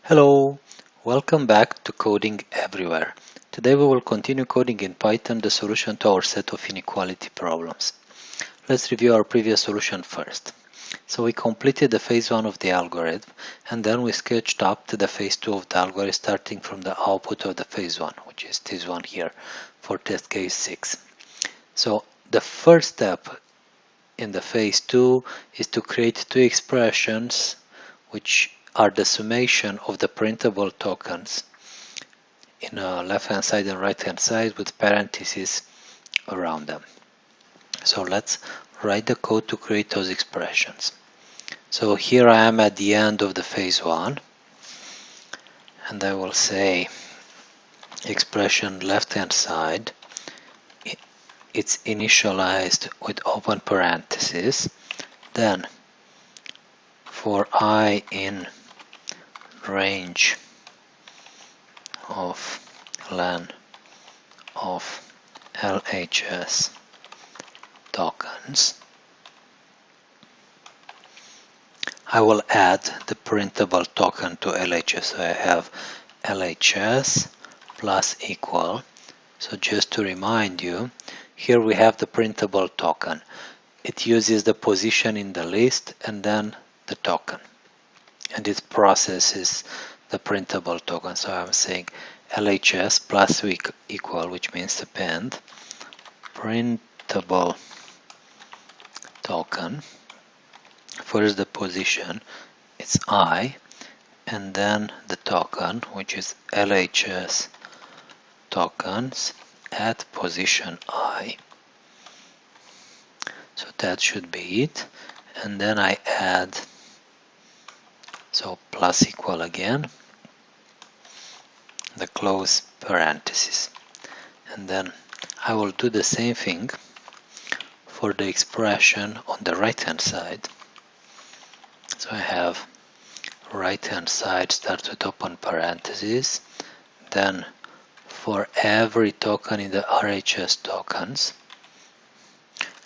Hello, welcome back to Coding Everywhere. Today we will continue coding in Python the solution to our set of inequality problems. Let's review our previous solution first. So we completed the phase 1 of the algorithm and then we sketched up to the phase 2 of the algorithm starting from the output of the phase 1, which is this one here for test case 6. So the first step in the phase 2 is to create two expressions which are the summation of the printable tokens in a left-hand side and right-hand side with parentheses around them. So let's write the code to create those expressions. So here I am at the end of the phase 1 and I will say expression left-hand side, it's initialized with open parentheses, then for I in range of len of LHS tokens, I will add the printable token to LHS. So I have LHS plus equal. So just to remind you, here we have the printable token. It uses the position in the list and then the token, and it processes the printable token. So I'm saying LHS plus equal, which means append printable token. First the position, it's I, and then the token, which is LHS tokens at position I. So that should be it. And then I add, so plus equal again, the close parenthesis. And then I will do the same thing for the expression on the right hand side. So I have right hand side starts with open parentheses, then for every token in the RHS tokens,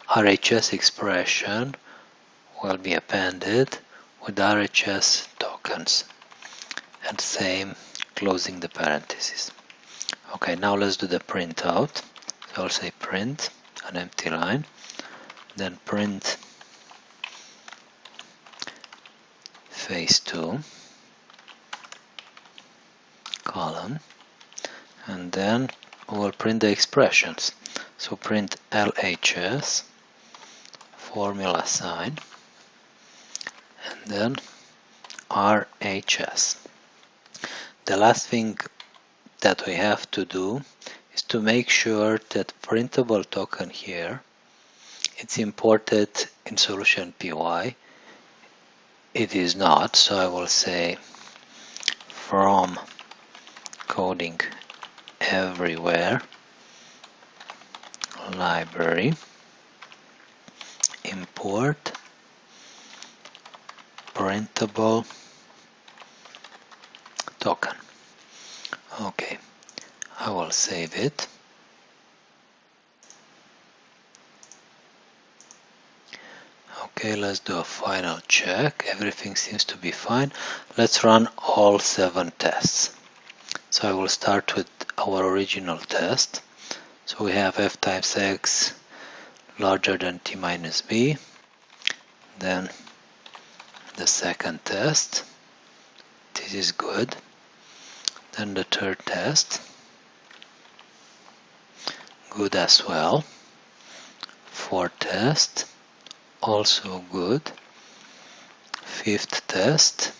RHS expression will be appended with RHS tokens, and same closing the parentheses. Okay, now let's do the print out. So I'll say print an empty line, then print phase 2 column, and then we'll print the expressions. So print LHS formula sign and then RHS. The last thing that we have to do is to make sure that printable token here, it's imported in solution PY. It is not, so I will say from coding everywhere library import printable token. Okay, I will save it. Okay, let's do a final check. Everything seems to be fine. Let's run all 7 tests. So I will start with our original test. So we have f times x larger than t minus b. Then the second test. This is good. Then the third test. Good as well. Fourth test. Also good. Fifth test.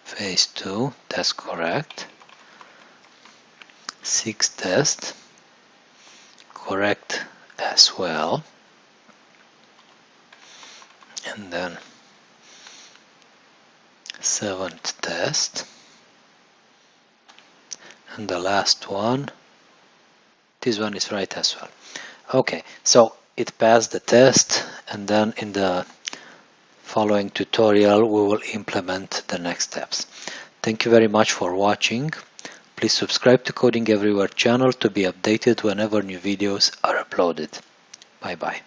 Phase 2. That's correct. Sixth test. Correct as well. And then seventh test. And the last one, this one is right as well. Okay, so it passed the test, and then in the following tutorial we will implement the next steps. Thank you very much for watching. Please subscribe to Coding Everywhere channel to be updated whenever new videos are uploaded. Bye bye.